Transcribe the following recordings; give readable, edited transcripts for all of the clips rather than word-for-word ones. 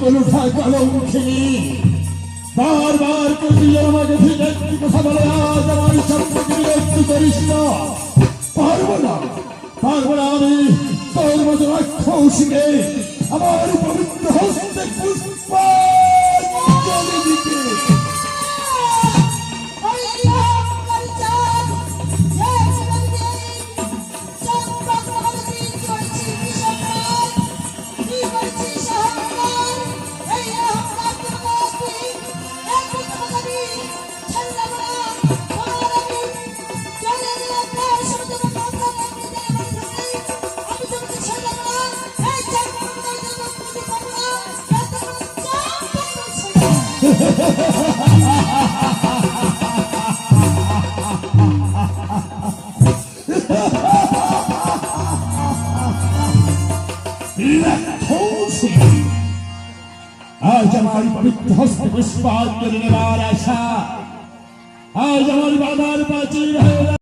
কোন কলঙ্কিনী বারবার তুই আমাকে ফিরে একটি কথা বলে আজ আমার সম্পর্কে বিরক্ত করিস না। পারবো না আমি তোর মতো রাক্ষসীকে আমার পবিত্র হস্তে পুষ্পাঞ্জলি দিতে। आज हमारी पवित्र हस्त पुष्पांजलि नेवार आशा आज हमारी बाधार बाची रहेगा।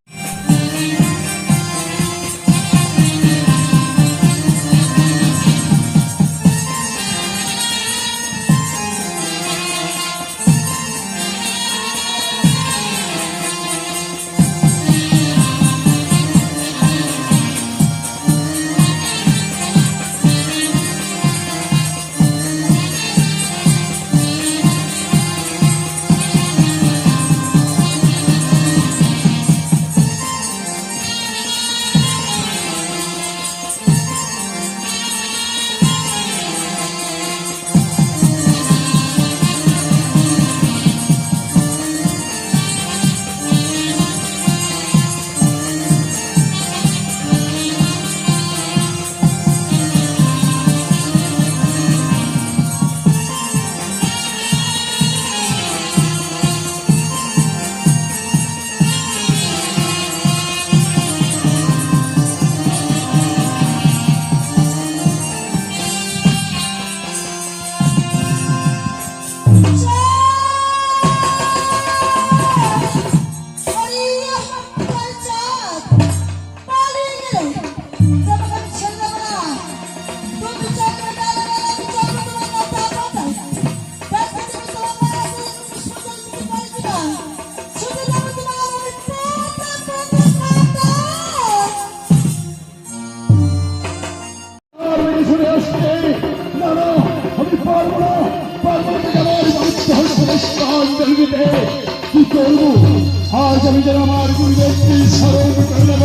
आज আমি যেন আমার গুরুদেবকে স্মরণ করে নেব।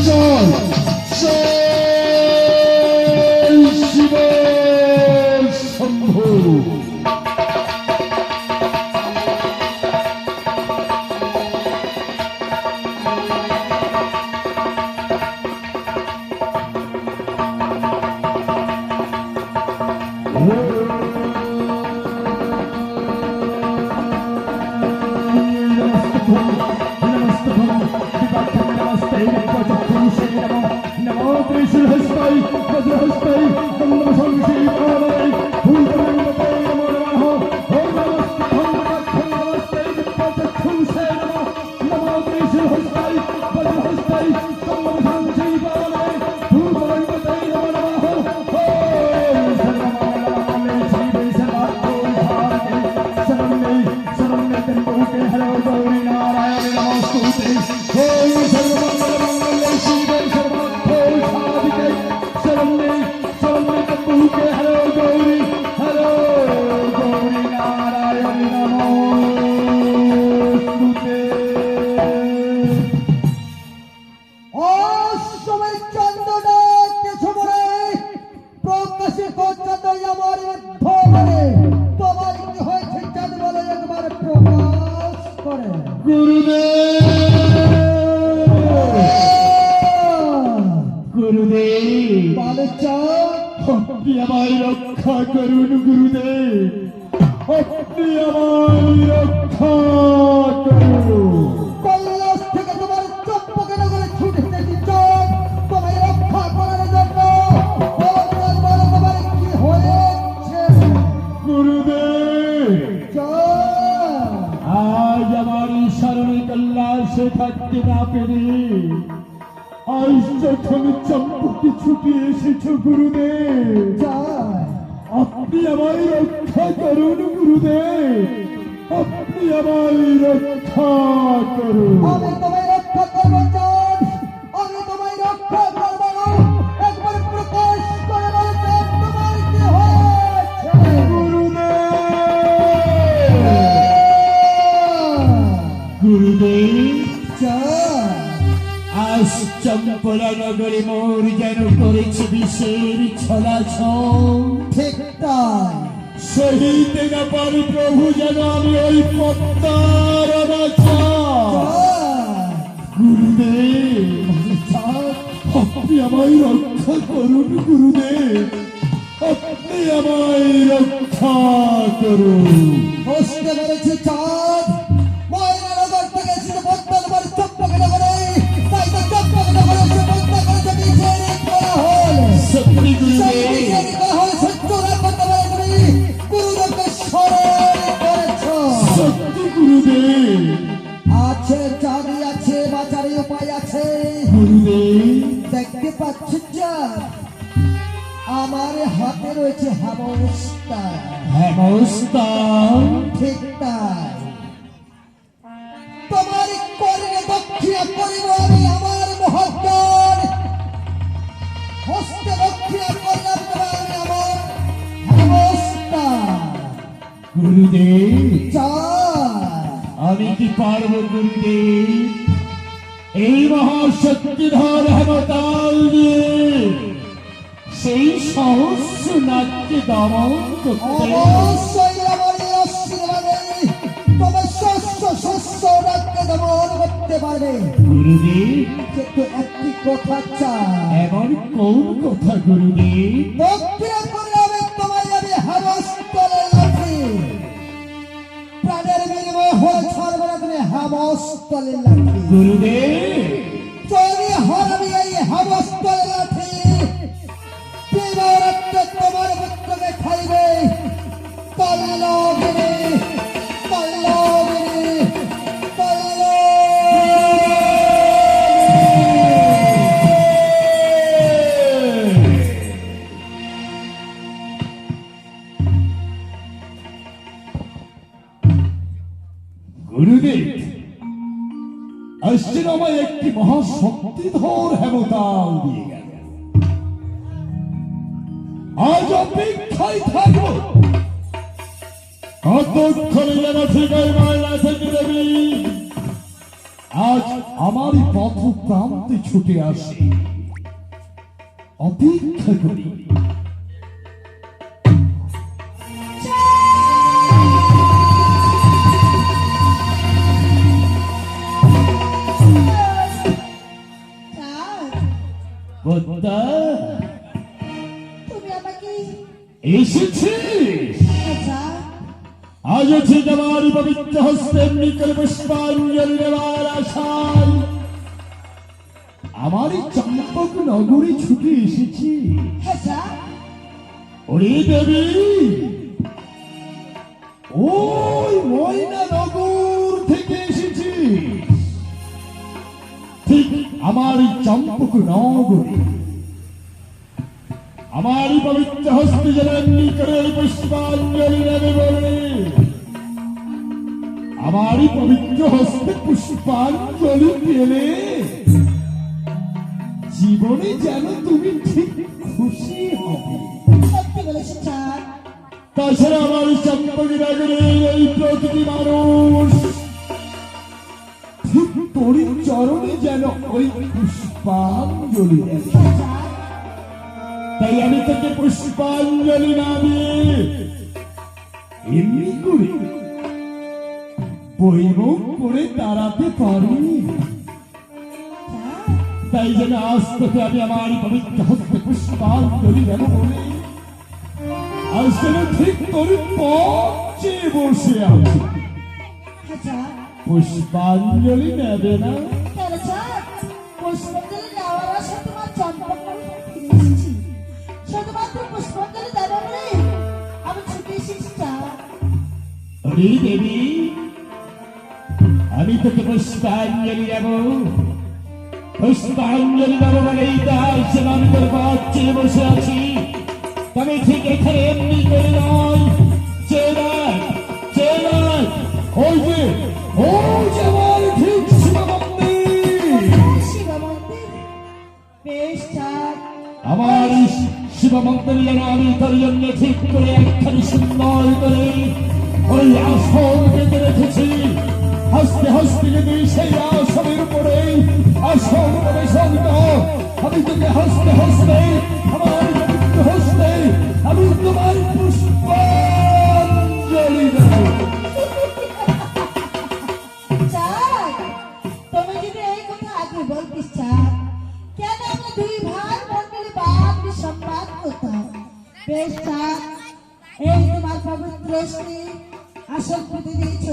চল শিব শম্ভু। আপনি আমায় রক্ষা করুন গুরুদেব, আপনি আমায় রক্ষা করুন। কৈলাস থেকে তোমার চম্পকনগরে ছুটে এসেছি চোখ তোমায় রক্ষা করার জন্য। তোমার কি হয়েছে গুরুদেব? আজ আমার শরণে কৈলাসে থাকতে না পেরে আজ যখন চম্পকে ছুটে এসেছ গুরুদেব, আপনি আমায় রক্ষা করুন গুরুদেব, আপনি আমায় রক্ষা করুন। আমি তোমায় রক্ষা করবো চাঁদ, আমি তোমায় রক্ষা করবো। একবার প্রকাশ করে বলো চাঁদ, তোমার কি হয়েছে? গুরুদেব, চাঁদ, আজ চম্পলা নগরে মোর যেন করেছে বিষের ছলাছল। ঠিক তাই। সহিতে না পারি প্রভু যেন আমি ওই পদ্মার অনাচার। গুরুদেব, আপনি আমায় রক্ষা করুন গুরুদেব, আপনি আমায় রক্ষা করুন। বুঝতে পেরেছি চাঁদ, ময়নানগর থেকে এসেছে পদ্মানগর চম্পকনগরে, তাই তো চম্পকনগরে এসে পদ্মা করেছে বিষের কোলাহল। সত্যি সেই গুরুদেব, বিষের কোলাহল সহ্য না করতে পারে তুমি গুরুদেবকে স্মরণ করেছ। সত্যি গুরুদেব, আছে জানি আছে, বাঁচার উপায় আছে। গুরুদেব, দেখতে পাচ্ছ চাঁদ, আমার হাতে রয়েছে হেমস্তা। হেমস্তা, ঠিক তাই। তোমার কর্ণে দক্ষিণা করিব আমি আমার মহাজ্ঞান, হস্তে দক্ষিণা করলাম তোমার আমি আমার হেমস্তা। গুরুদেব, চাঁদ, আমি কি পারব গুরুদেব এই মহাশক্তিধর হেমতাল দিয়ে সেই সহস্র নাচকে দমন করতে? অবশ্যই আমার এই আশীর্বাদে তোমার শস্য রাখতে দমন করতে পারবে। গুরুদেব, কিন্তু একটি কথা চাই, এমন কোন কথা গুরুদেব? দক্ষিণা করলে আমি তোমায় আমি হেমস্থলে লাঠি, প্রাণের বিনিময়ে হয়ে ছাড়বে না তুমি হেমস্থলে লাঠি। গুরুদেব, যদি হারাবি এই হেমস্থলে লাঠি, বিবাহরাত্রে তোমার পুত্রকে খাইবে পল্লবিনী, পল্লবিনী, গুরুদেব, আসছেন আমায় একটি মহাশক্তিধর হেমতাল দিয়ে গেল। আজ অপেক্ষায় থাকবো কতক্ষণে যেন ঠিকাই মায়না থেকে দেবী আজ আমারই পথ প্রান্তে ছুটে আসে। অপেক্ষা করি। পদ্মা, তুমি আমাকে এসেছিস? আজ ঠিক আমার পবিত্র হস্তে নিকল পুষ্পাঞ্জলি দেওয়ার আশায় আমারই চম্পক নগরী ছুটে এসেছি। ওরে দেবী, ওই ময়না নগর থেকে এসেছি, ঠিক আমারই চম্পক নগরী। আমারই পবিত্র হস্তে জলান্নি করে পুষ্পাঞ্জলি নেবে বলে আমারই পবিত্র হস্তে পুষ্পাঞ্জলি পেলে জীবনে যেন তুমি ঠিক খুশি হবে। সত্যি বলেছ চাঁদ, তাছাড়া আমার চম্পকি নগরের এই প্রতিটি মানুষ ঠিক তোর চরণে যেন ওই পুষ্পাঞ্জলি দেবে। তাই আমি তোকে পুষ্পাঞ্জলি না দিয়ে এমনি করে বৈভব করে দাঁড়াতে পারি। তাই যেন আজ তোকে আমি আমার পবিত্র হস্তে পুষ্পাঞ্জলি দেব বলে আজ যেন ঠিক তোর পথে বসে আছি। পুষ্পাঞ্জলি নেবে না? পুষ্পাঞ্জলি নেওয়ার আশা তোমার চম্পকনগরে ফিরে এসেছি, শুধুমাত্র পুষ্পাঞ্জলি দেবো বলে আমি ছুটে এসেছি চাঁদ। হরি দেবী, আমি তোকে পুষ্পাঞ্জলি দেব, পুষ্পাঞ্জলি দেব বলেই তাই আমি তোর পথে বসে আছি। তবে ঠিক এখানে এমনি করে নয়, চেনার ওই যে আমার ঠিক শিব মন্দির। শিব মন্দির বেশ চাঁদ, আমার শিব মন্দির যেন আমি তার জন্য ঠিক করে একখানি সুন্দর করে ওই আসন পেতে রেখেছি। হাসতে হাসতে যদি সেই আসনের উপরে আসন প্রবেশন কর, আমি তোকে হাসতে হাসতে আমার পবিত্র হস্তে আমি তোমার পুষ্পাঞ্জলি দেব। চাঁদ, তুমি যদি এই কথা আগে বলতিস চাঁদ, কেন আমরা দুই ভাই মন্ডলী বাদ সম্মান করতাম। বেশ চাঁদ, এই তোমার পবিত্র স্ত্রী আসন পেতে দিয়েছ,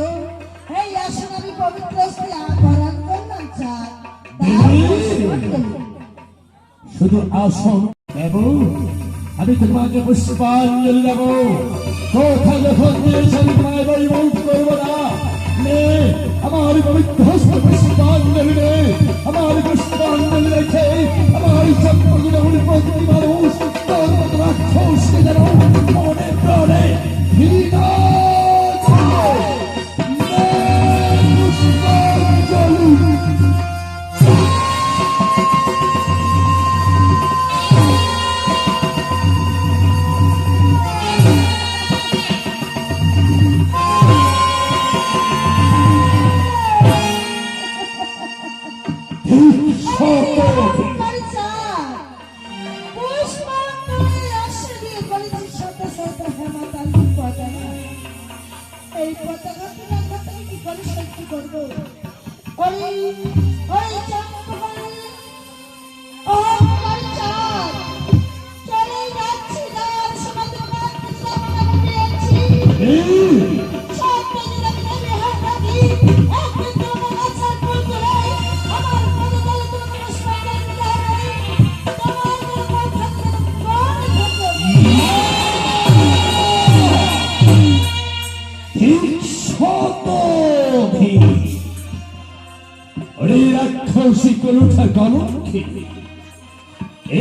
এই আসন আমি পবিত্র স্ত্রী আবরণ করলাম চাঁদ। শুধু আসন দেব, আমি তোমাকে পুষ্পাঞ্জলি দেব। কোথায় যখন দিয়েছে আমি তোমায় বৈভব করবো না। নে আমার পবিত্র হস্ত পুষ্পাঞ্জলি নে, আমার পুষ্পাঞ্জলি রেখে আমার চম্পগুলো প্রতি মানুষ তোর মতো রাক্ষসকে যেন মনে প্রাণে ঘৃণা করে। নে পুষ্পাঞ্জলি। এই পতাকা তুমি কি করে সত্যি করবো?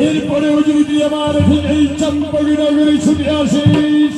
এরপরেও যদি আমার এই চম্পকনগরে ছুটে আসিস,